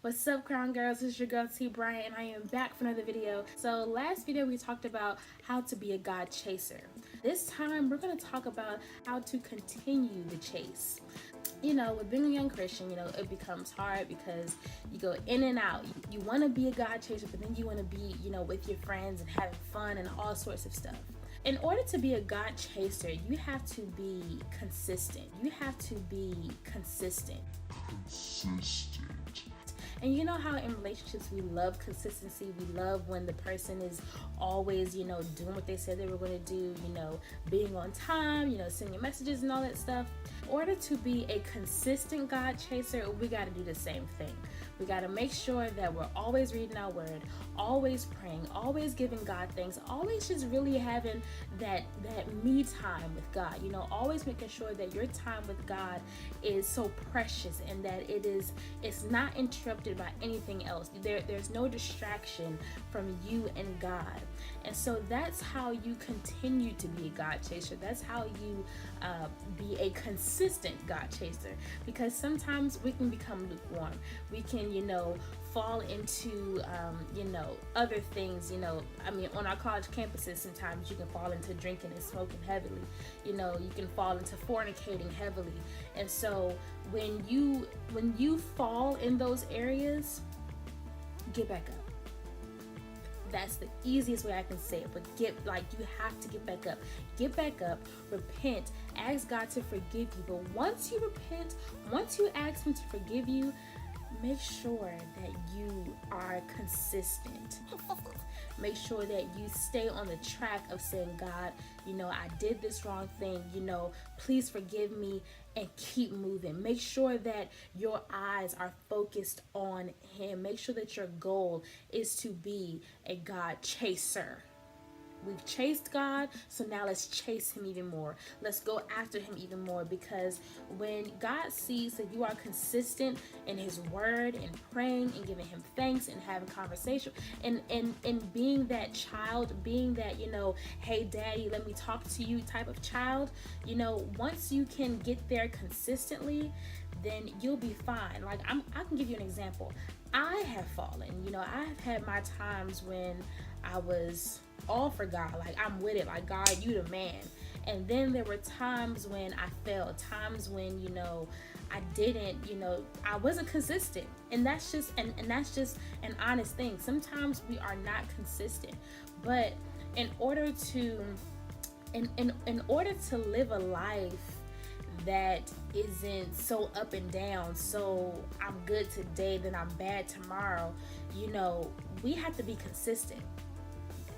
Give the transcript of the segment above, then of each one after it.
What's up, crown girls? It's your girl T Bryant, and I am back for another video. So last video we talked about how to be a God chaser. This time we're going to talk about how to continue the chase. You know, with being a young Christian, you know, it becomes hard because you go in and out. You want to be a God chaser, but then you want to be, you know, with your friends and having fun and all sorts of stuff. In order to be a God chaser, you have to be consistent. You have to be consistent. And you know how in relationships we love consistency. We love when the person is always, you know, doing what they said they were going to do, you know, being on time, you know, sending messages and all that stuff. In order to be a consistent God chaser, we got to do the same thing. We got to make sure that we're always reading our word, always praying, always giving God thanks, always just really having that me time with God, you know, always making sure that your time with God is so precious and that it's not interrupted by anything else. There's no distraction from you and God. And so that's how you continue to be a God chaser. That's how you be a consistent God chaser, because sometimes we can become lukewarm. We can, you know, fall into, you know, other things, you know, I mean, on our college campuses, sometimes you can fall into drinking and smoking heavily, you know, you can fall into fornicating heavily. And so when you fall in those areas, get back up. That's the easiest way I can say it, but you have to get back up. Get back up, repent, ask God to forgive you. But once you repent, once you ask Him to forgive you, make sure that you are consistent. Make sure that you stay on the track of saying, God, you know, I did this wrong thing, you know, please forgive me, and keep moving. Make sure that your eyes are focused on Him. Make sure that your goal is to be a God chaser. We've chased God, so now let's chase Him even more. Let's go after Him even more, because when God sees that you are consistent in His word and praying and giving Him thanks and having conversation and being that child, being that, you know, hey daddy, let me talk to you type of child, you know, once you can get there consistently, then you'll be fine. Like I can give you an example. I have fallen, you know, I have had my times when I was all for God, like I'm with it, like God, you the man. And then there were times when I failed, times when, you know, I didn't, you know, I wasn't consistent. And that's just and that's just an honest thing. Sometimes we are not consistent. But in order to in order to live a life that isn't so up and down, so I'm good today, then I'm bad tomorrow, you know, we have to be consistent.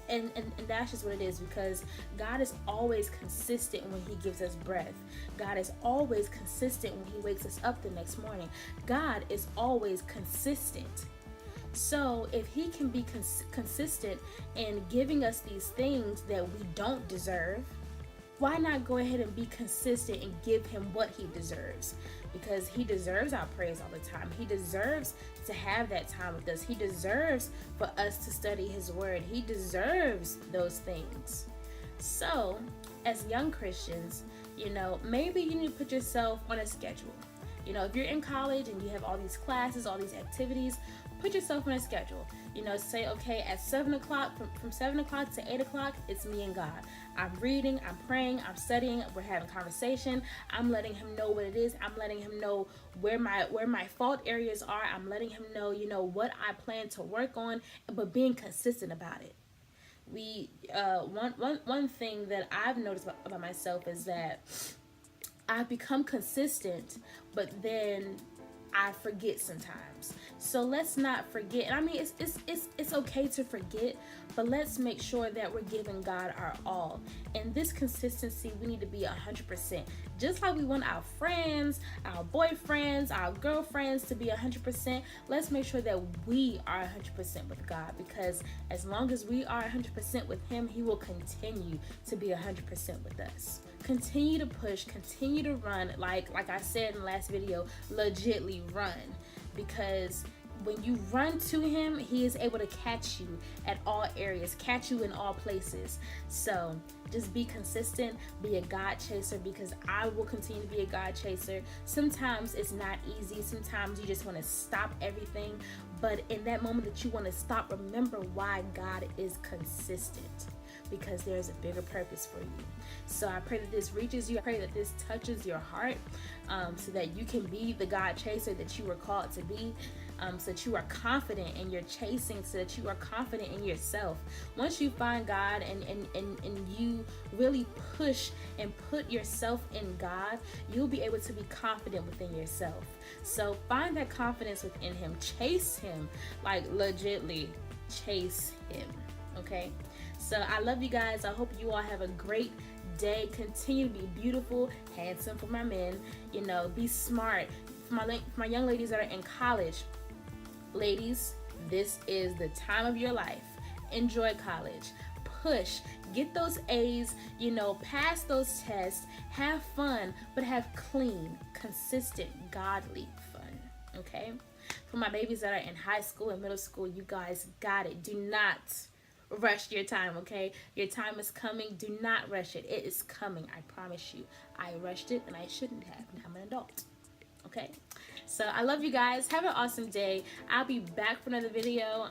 And that's just what it is, because God is always consistent when He gives us breath. God is always consistent when He wakes us up the next morning. God is always consistent. So if He can be consistent in giving us these things that we don't deserve, why not go ahead and be consistent and give Him what He deserves? Because He deserves our praise all the time. He deserves to have that time with us. He deserves for us to study His word. He deserves those things. So, as young Christians, you know, maybe you need to put yourself on a schedule. You know, if you're in college and you have all these classes, all these activities, put yourself on a schedule. You know, say, okay, at 7 o'clock, from 7 o'clock to 8 o'clock, it's me and God. I'm reading, I'm praying, I'm studying, we're having conversation. I'm letting Him know what it is. I'm letting Him know where my fault areas are. I'm letting Him know, you know, what I plan to work on, but being consistent about it. One thing that I've noticed about myself is that I've become consistent, but then I forget sometimes. So let's not forget. And I mean, it's okay to forget, but let's make sure that we're giving God our all. And this consistency, we need to be 100%. Just like we want our friends, our boyfriends, our girlfriends to be 100%, let's make sure that we are 100% with God, because as long as we are 100% with Him, He will continue to be 100% with us. Continue to push, continue to run, like I said in the last video, legitly run, because when you run to him, he is able to catch you at all areas, catch you in all places. So just be consistent, be a God chaser, because I will continue to be a God chaser. Sometimes it's not easy. Sometimes you just want to stop everything. But in that moment that you want to stop, remember why God is consistent, because there's a bigger purpose for you. So I pray that this reaches you. I pray that this touches your heart, so that you can be the God chaser that you were called to be, so that you are confident in your chasing, so that you are confident in yourself. Once you find God and you really push and put yourself in God, you'll be able to be confident within yourself. So find that confidence within him. Chase him, like legitly chase him. Okay? So I love you guys. I hope you all have a great day. Continue to be beautiful, handsome for my men. You know, be smart. For my young ladies that are in college, ladies, this is the time of your life. Enjoy college. Push. Get those A's, you know, pass those tests. Have fun, but have clean, consistent, godly fun. Okay? For my babies that are in high school and middle school, you guys got it. Do not rush your time, okay? Your time is coming. Do not rush it. It is coming. I promise you. I rushed it and I shouldn't have. I'm an adult. Okay? So I love you guys. Have an awesome day. I'll be back for another video.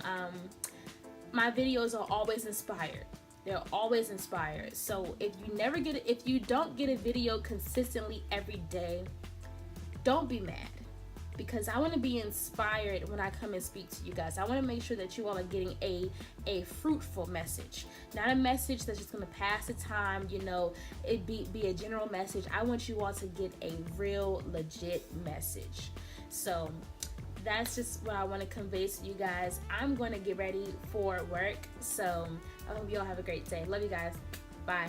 My videos are always inspired. They're always inspired. So if you don't get a video consistently every day, don't be mad, because I want to be inspired when I come and speak to you guys. I want to make sure that you all are getting a fruitful message, not a message that's just going to pass the time, you know, it be a general message. I want you all to get a real legit message. So that's just what I want to convey to you guys. I'm going to get ready for work. So I hope you all have a great day. Love you guys. Bye.